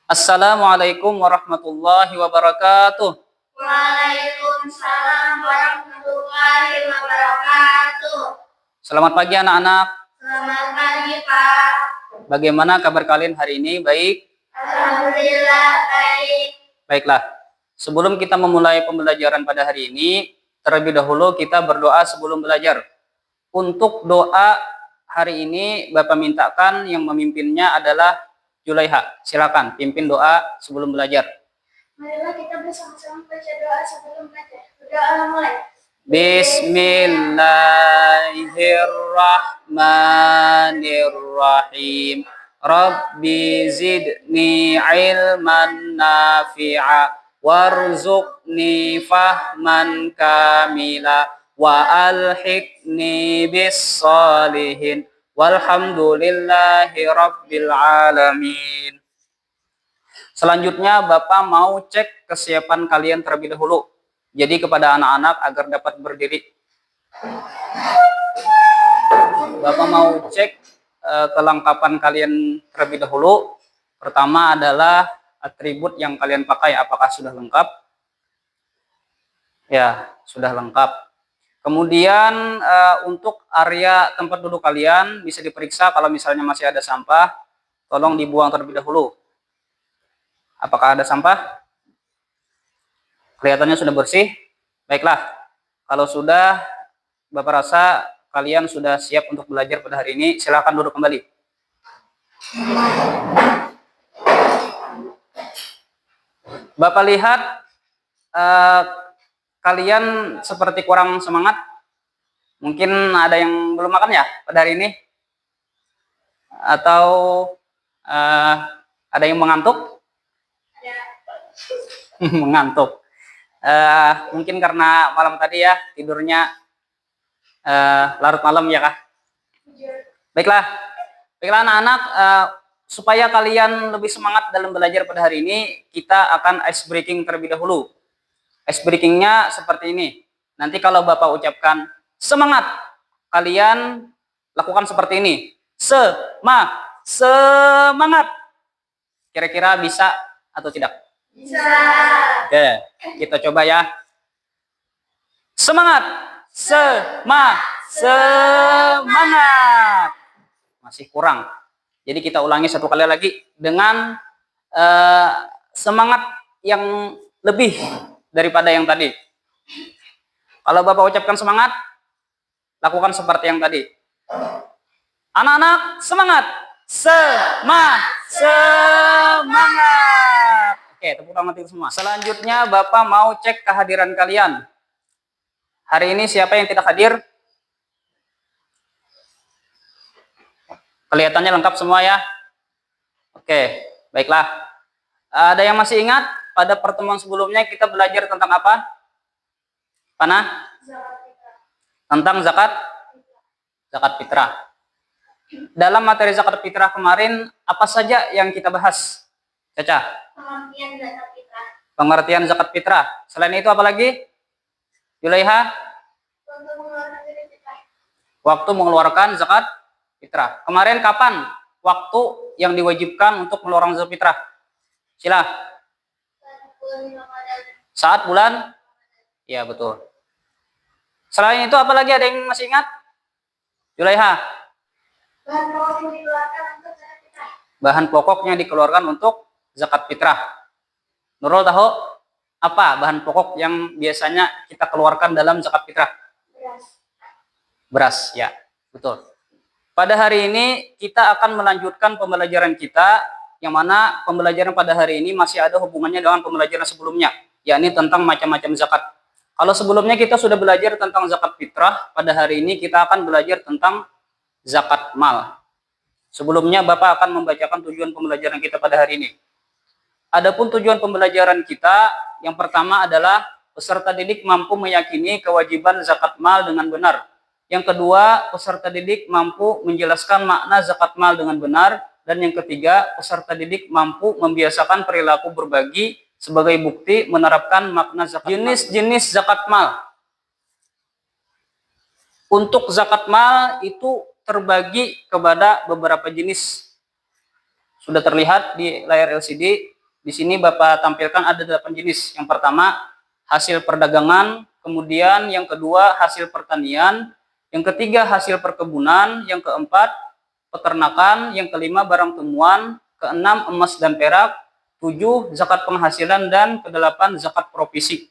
Assalamualaikum warahmatullahi wabarakatuh. Waalaikumsalam warahmatullahi wabarakatuh. Selamat pagi anak-anak. Selamat pagi, Pak. Bagaimana kabar kalian hari ini? Baik? Alhamdulillah baik. Baiklah. Sebelum kita memulai pembelajaran pada hari ini, terlebih dahulu kita berdoa sebelum belajar. Untuk doa hari ini Bapak mintakan yang memimpinnya adalah Julaiha. Silakan pimpin doa sebelum belajar. Marilah kita bersama-sama baca doa sebelum belajar. Berdoa mulai. Bismillahirrahmanirrahim. Rabbi zidni ilman nafi'a warzuqni fahman kamila wa alhiqni bis salihin walhamdulillahi rabbil alamin. Selanjutnya Bapak mau cek kesiapan kalian terlebih dahulu. Jadi kepada anak-anak agar dapat berdiri. Bapak mau cek kelengkapan kalian terlebih dahulu. Pertama adalah atribut yang kalian pakai, apakah sudah lengkap? Ya, sudah lengkap. Kemudian untuk area tempat duduk kalian bisa diperiksa kalau misalnya masih ada sampah, tolong dibuang terlebih dahulu. Apakah ada sampah? Kelihatannya sudah bersih. Baiklah, kalau sudah Bapak rasa kalian sudah siap untuk belajar pada hari ini, silakan duduk kembali. Bapak lihat kalian seperti kurang semangat. Mungkin ada yang belum makan ya pada hari ini? Atau ada yang mengantuk? Mengantuk. Mungkin karena malam tadi ya tidurnya larut malam ya kah? Baiklah anak-anak, supaya kalian lebih semangat dalam belajar pada hari ini, kita akan ice breaking terlebih dahulu. Ice breakingnya seperti ini. Nanti kalau Bapak ucapkan semangat, kalian lakukan seperti ini. Semangat. Kira-kira bisa atau tidak? Bisa. Oke, kita coba ya. Semangat. Semangat. Masih kurang. Jadi kita ulangi satu kali lagi dengan semangat yang lebih daripada yang tadi. Kalau Bapak ucapkan semangat, lakukan seperti yang tadi. Anak-anak, semangat. Semangat. Oke, tepuk tangan untuk semua. Selanjutnya Bapak mau cek kehadiran kalian. Hari ini siapa yang tidak hadir? Kelihatannya lengkap semua ya. Oke, baiklah. Ada yang masih ingat pada pertemuan sebelumnya kita belajar tentang apa? Pana? Tentang zakat fitrah. Dalam materi zakat fitrah kemarin, apa saja yang kita bahas? Caca? Pengertian zakat fitrah. Selain itu apa lagi? Julaiha? Waktu mengeluarkan zakat fitrah. Kemarin kapan waktu yang diwajibkan untuk mengeluarkan zakat fitrah? Sila. Saat bulan? Ya, betul. Selain itu apa lagi, ada yang masih ingat? Julaiha? Bahan pokoknya dikeluarkan untuk zakat fitrah. Nurul tahu apa bahan pokok yang biasanya kita keluarkan dalam zakat fitrah? Beras, ya, betul. Pada hari ini kita akan melanjutkan pembelajaran kita, yang mana pembelajaran pada hari ini masih ada hubungannya dengan pembelajaran sebelumnya, yakni tentang macam-macam zakat. Kalau sebelumnya kita sudah belajar tentang zakat fitrah, pada hari ini kita akan belajar tentang zakat mal. Sebelumnya Bapak akan membacakan tujuan pembelajaran kita pada hari ini. Adapun tujuan pembelajaran kita, yang pertama adalah peserta didik mampu meyakini kewajiban zakat mal dengan benar. Yang kedua, peserta didik mampu menjelaskan makna zakat mal dengan benar. Dan yang ketiga, peserta didik mampu membiasakan perilaku berbagi sebagai bukti menerapkan makna zakat. Jenis-jenis zakat mal. Untuk zakat mal itu terbagi kepada beberapa jenis. Sudah terlihat di layar LCD Di sini Bapak tampilkan ada 8 jenis. Yang pertama, hasil perdagangan, kemudian yang kedua, hasil pertanian, yang ketiga, hasil perkebunan, yang keempat, peternakan, yang kelima, barang temuan, keenam, emas dan perak, 7, zakat penghasilan, dan kedelapan, zakat provisi.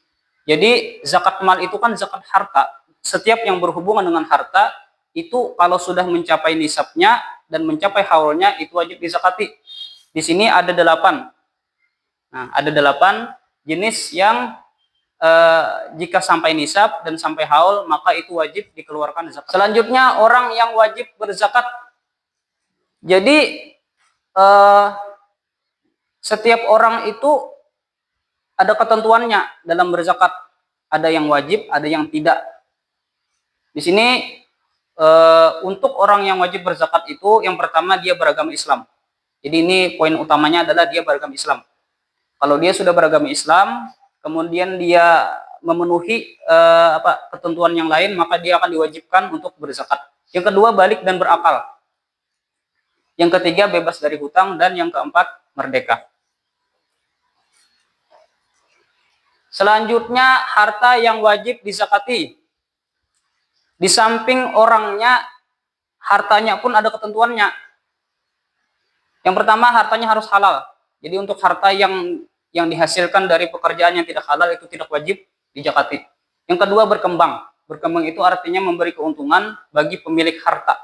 Jadi zakat mal itu kan zakat harta. Setiap yang berhubungan dengan harta itu kalau sudah mencapai nisabnya dan mencapai haulnya itu wajib dizakati. Di sini ada 8. Nah, ada 8 jenis yang jika sampai nisab dan sampai haul maka itu wajib dikeluarkan zakat. Selanjutnya orang yang wajib berzakat. Jadi setiap orang itu ada ketentuannya dalam berzakat. Ada yang wajib, ada yang tidak. Di sini untuk orang yang wajib berzakat itu yang pertama dia beragama Islam. Jadi ini poin utamanya adalah dia beragama Islam. Kalau dia sudah beragama Islam, kemudian dia memenuhi ketentuan yang lain, maka dia akan diwajibkan untuk berzakat. Yang kedua, balik dan berakal. Yang ketiga, bebas dari hutang, dan yang keempat, merdeka. Selanjutnya, harta yang wajib dizakati. Di samping orangnya, hartanya pun ada ketentuannya. Yang pertama, hartanya harus halal. Jadi untuk harta yang dihasilkan dari pekerjaan yang tidak halal itu tidak wajib dizakati. Yang kedua, berkembang. Berkembang itu artinya memberi keuntungan bagi pemilik harta.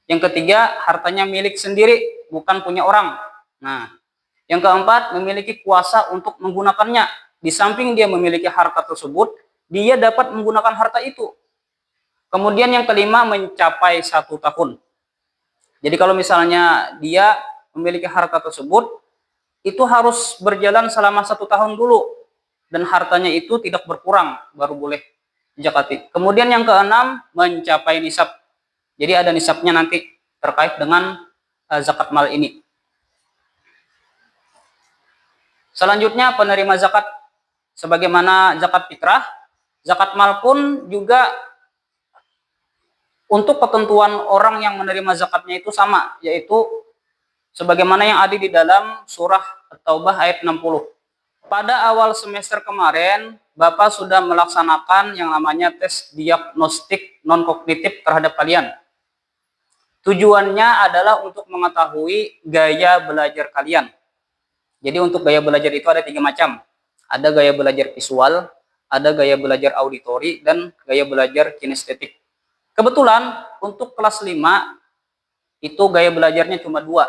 Yang ketiga, hartanya milik sendiri, bukan punya orang. Nah, yang keempat, memiliki kuasa untuk menggunakannya. Di samping dia memiliki harta tersebut, dia dapat menggunakan harta itu. Kemudian yang kelima, mencapai 1 tahun. Jadi kalau misalnya dia memiliki harta tersebut, itu harus berjalan selama 1 tahun dulu. Dan hartanya itu tidak berkurang, baru boleh dizakati. Kemudian yang keenam, mencapai nisab. Jadi ada nisabnya nanti terkait dengan zakat mal ini. Selanjutnya penerima zakat. Sebagaimana zakat fitrah, zakat mal pun juga untuk ketentuan orang yang menerima zakatnya itu sama, yaitu sebagaimana yang ada di dalam surah At-Taubah ayat 60. Pada awal semester kemarin, Bapak sudah melaksanakan yang namanya tes diagnostik non-kognitif terhadap kalian. Tujuannya adalah untuk mengetahui gaya belajar kalian. Jadi untuk gaya belajar itu ada 3 macam. Ada gaya belajar visual, ada gaya belajar auditori, dan gaya belajar kinestetik. Kebetulan untuk kelas 5 itu gaya belajarnya cuma 2.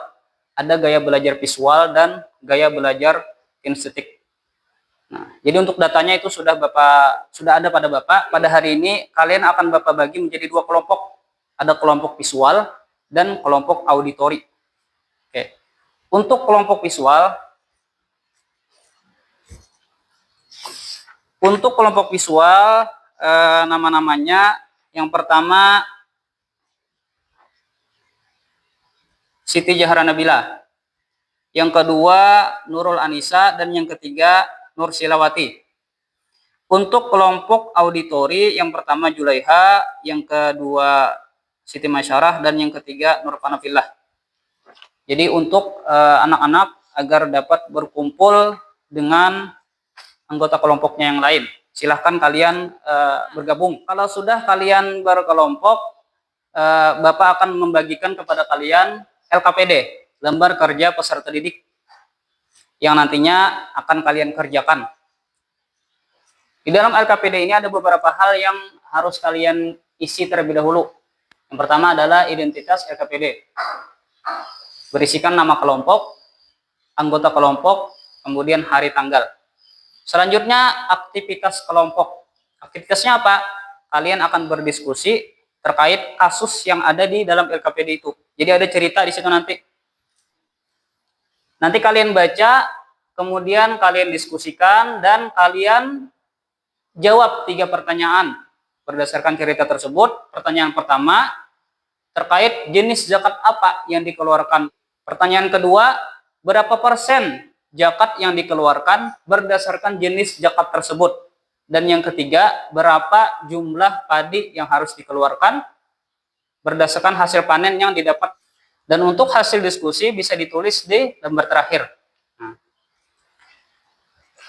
Ada gaya belajar visual dan gaya belajar kinestetik. Nah, jadi untuk datanya itu sudah ada pada Bapak. Pada hari ini kalian akan Bapak bagi menjadi 2 kelompok. Ada kelompok visual dan kelompok auditori. Oke. Untuk kelompok visual, nama-namanya yang pertama Siti Jahra Nabila, yang kedua Nurul Anisa, dan yang ketiga Nur Silawati. Untuk kelompok auditori yang pertama Julaiha, yang kedua Siti Masyarah, dan yang ketiga Nur Panafillah. Jadi untuk anak-anak agar dapat berkumpul dengan anggota kelompoknya yang lain, silahkan kalian bergabung. Kalau sudah kalian berkelompok, Bapak akan membagikan kepada kalian LKPD, lembar kerja peserta didik, yang nantinya akan kalian kerjakan. Di dalam LKPD ini ada beberapa hal yang harus kalian isi terlebih dahulu. Yang pertama adalah identitas LKPD. Berisikan nama kelompok, anggota kelompok, kemudian hari tanggal. Selanjutnya aktivitas kelompok. Aktivitasnya apa? Kalian akan berdiskusi terkait kasus yang ada di dalam LKPD itu. Jadi ada cerita di situ nanti. Nanti kalian baca, kemudian kalian diskusikan, dan kalian jawab 3 pertanyaan berdasarkan cerita tersebut. Pertanyaan pertama, terkait jenis zakat apa yang dikeluarkan. Pertanyaan kedua, berapa persen zakat yang dikeluarkan berdasarkan jenis zakat tersebut. Dan yang ketiga, berapa jumlah padi yang harus dikeluarkan berdasarkan hasil panen yang didapat. Dan untuk hasil diskusi bisa ditulis di lembar terakhir. Nah,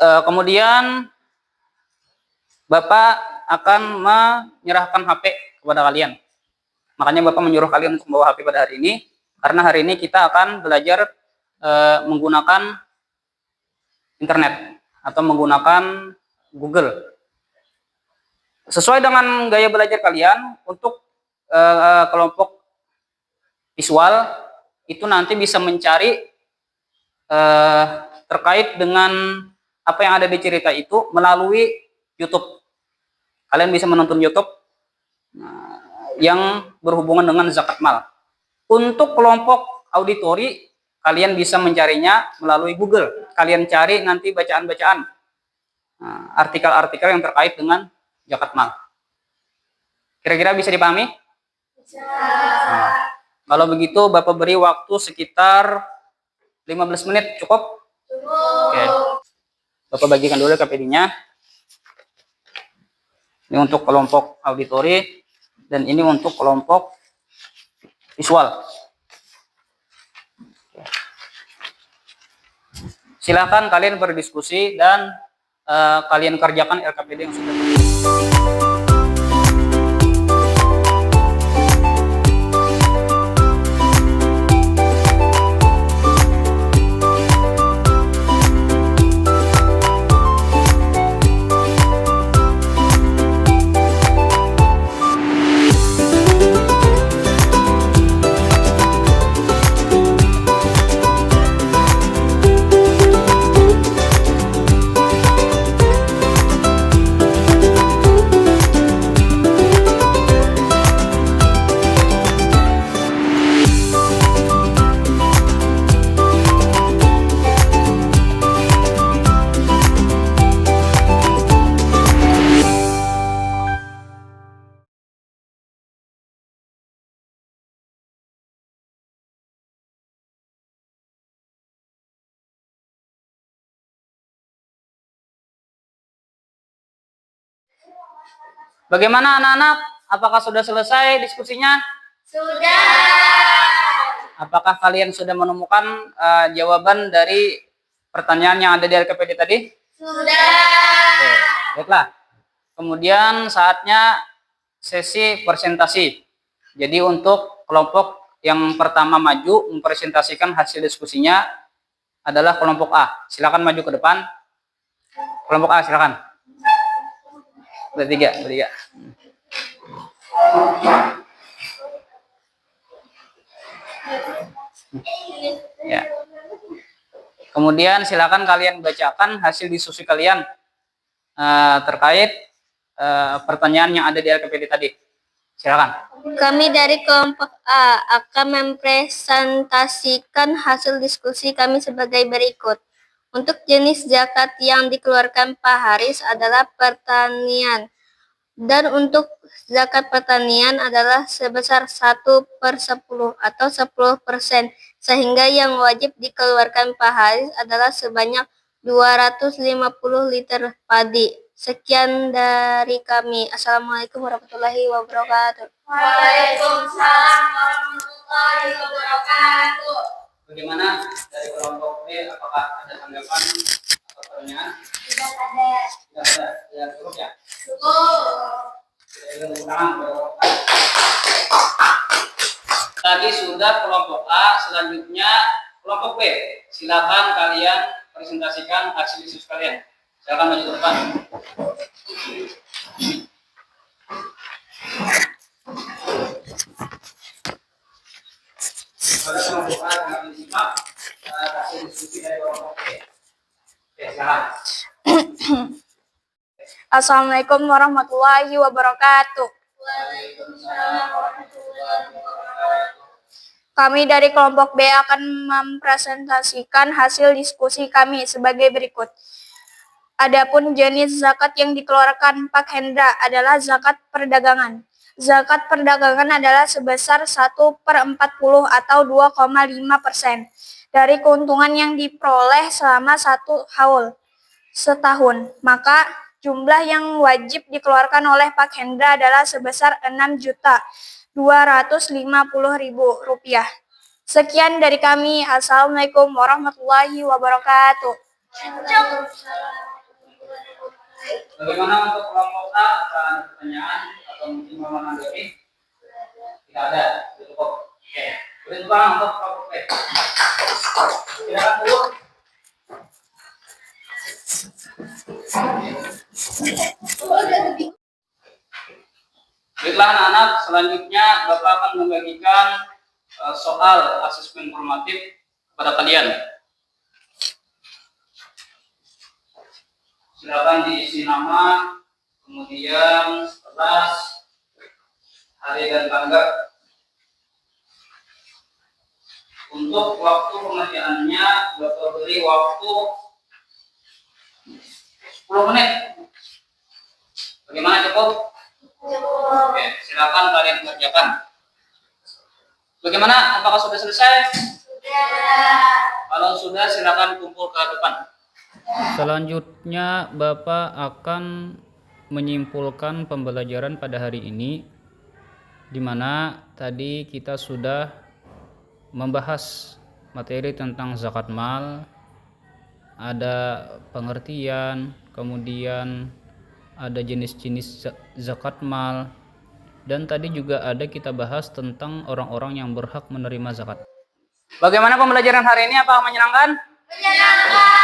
Kemudian Bapak akan menyerahkan HP kepada kalian. Makanya Bapak menyuruh kalian untuk membawa HP pada hari ini, karena hari ini kita akan belajar menggunakan internet atau menggunakan Google. Sesuai dengan gaya belajar kalian, untuk kelompok visual itu nanti bisa mencari terkait dengan apa yang ada di cerita itu melalui YouTube. Kalian bisa menonton YouTube yang berhubungan dengan zakat mal. Untuk kelompok auditori, kalian bisa mencarinya melalui Google. Kalian cari nanti bacaan-bacaan, artikel-artikel yang terkait dengan zakat mal. Kira-kira bisa dipahami? Bisa. Kalau begitu Bapak beri waktu sekitar 15 menit, cukup? Cukup. Oke. Bapak bagikan dulu KPD-nya. Ini untuk kelompok auditori dan ini untuk kelompok visual. Silakan kalian berdiskusi dan kalian kerjakan LKPD yang sudah. Bagaimana anak-anak? Apakah sudah selesai diskusinya? Sudah. Apakah kalian sudah menemukan jawaban dari pertanyaan yang ada di LKPD tadi? Sudah. Oke, baiklah. Kemudian saatnya sesi presentasi. Jadi untuk kelompok yang pertama maju mempresentasikan hasil diskusinya adalah kelompok A. Silakan maju ke depan. Kelompok A, silakan. Bertiga. Ya. Kemudian silakan kalian bacakan hasil diskusi kalian terkait pertanyaan yang ada di LKPD tadi. Silakan. Kami dari kelompok A akan mempresentasikan hasil diskusi kami sebagai berikut. Untuk jenis zakat yang dikeluarkan Pak Haris adalah pertanian. Dan untuk zakat pertanian adalah sebesar 1/10 atau 10%. Sehingga yang wajib dikeluarkan Pak Haris adalah sebanyak 250 liter padi. Sekian dari kami. Assalamualaikum warahmatullahi wabarakatuh. Waalaikumsalam warahmatullahi wabarakatuh. Bagaimana dari kelompok B? Apakah ada tanggapan atau pertanyaan? Tidak ada. Tidak ada. Ya, cukup ya. Cukup. Tadi sudah kelompok A, selanjutnya kelompok B. Silakan kalian presentasikan hasil diskusi kalian. Silakan maju ke depan. Pada kelompok A dengan disimak hasil diskusi dari kelompok B. Oke, silakan. Assalamualaikum warahmatullahi wabarakatuh. Waalaikumsalam warahmatullahi wabarakatuh. Kami dari kelompok B akan mempresentasikan hasil diskusi kami sebagai berikut. Adapun jenis zakat yang dikeluarkan Pak Hendra adalah zakat perdagangan. Zakat perdagangan adalah sebesar 1/40 atau 2,5% dari keuntungan yang diperoleh selama setahun. Maka jumlah yang wajib dikeluarkan oleh Pak Hendra adalah sebesar 6.250.000 rupiah. Sekian dari kami. Assalamualaikum warahmatullahi wabarakatuh. Bagaimana untuk kelompok A? Apakah ada pertanyaan atau mungkin mau menanggapi? Tidak ada, cukup. Oke, beri tepuk tangan untuk kelompok B. Silakan dulu. Baiklah anak-anak, selanjutnya Bapak akan membagikan soal asesmen formatif kepada kalian. Silakan diisi nama, kemudian kelas, hari dan tanggal. Untuk waktu pengerjaannya, Bapak beri waktu 10 menit. Bagaimana, cukup? Oke, silakan kalian kerjakan. Bagaimana? Apakah sudah selesai? Sudah. Kalau sudah, silakan kumpul ke depan. Selanjutnya, Bapak akan menyimpulkan pembelajaran pada hari ini, di mana tadi kita sudah membahas materi tentang zakat mal, ada pengertian, kemudian ada jenis-jenis zakat mal, dan tadi juga ada kita bahas tentang orang-orang yang berhak menerima zakat. Bagaimana pembelajaran hari ini? Apakah menyenangkan? Menyenangkan.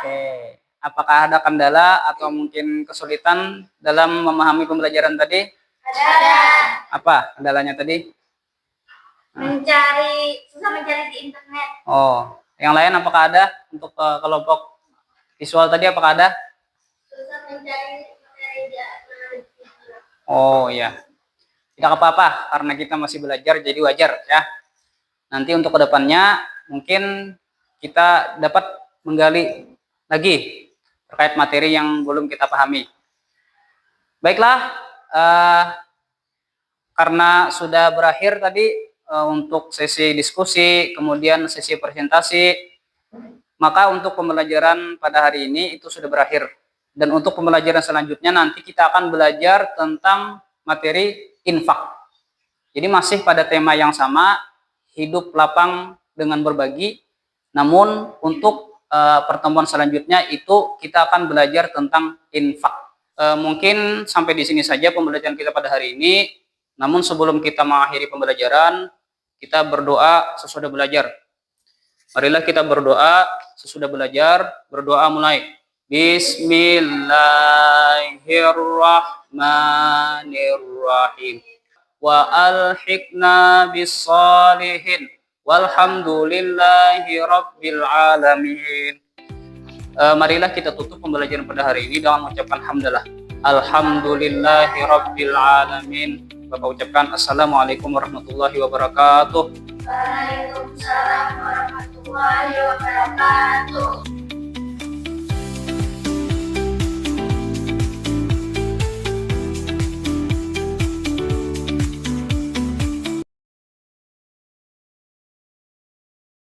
Oke. Apakah ada kendala atau mungkin kesulitan dalam memahami pembelajaran tadi? Ada. Apa kendalanya tadi? Susah mencari di internet. Oh, yang lain apakah ada? Untuk kelompok visual tadi apakah ada? Susah mencari materi di internet. Oh ya, tidak apa-apa karena kita masih belajar jadi wajar ya. Nanti untuk kedepannya mungkin kita dapat menggali lagi terkait materi yang belum kita pahami. Baiklah, karena sudah berakhir tadi untuk sesi diskusi, kemudian sesi presentasi, maka untuk pembelajaran pada hari ini itu sudah berakhir. Dan untuk pembelajaran selanjutnya nanti kita akan belajar tentang materi infak. Jadi masih pada tema yang sama, hidup lapang dengan berbagi. Namun untuk pertemuan selanjutnya itu kita akan belajar tentang infak. Mungkin sampai di sini saja pembelajaran kita pada hari ini. Namun sebelum kita mengakhiri pembelajaran, kita berdoa sesudah belajar. Marilah kita berdoa sesudah belajar. Berdoa mulai. Bismillahirrahmanirrahim. Wa alhiqna bis-shalihin. Walhamdulillahi rabbil alamin. Marilah kita tutup pembelajaran pada hari ini dengan mengucapkan hamdalah. Alhamdulillahi rabbil alamin. Bapak ucapkan assalamualaikum warahmatullahi wabarakatuh. Waalaikumsalam warahmatullahi wabarakatuh.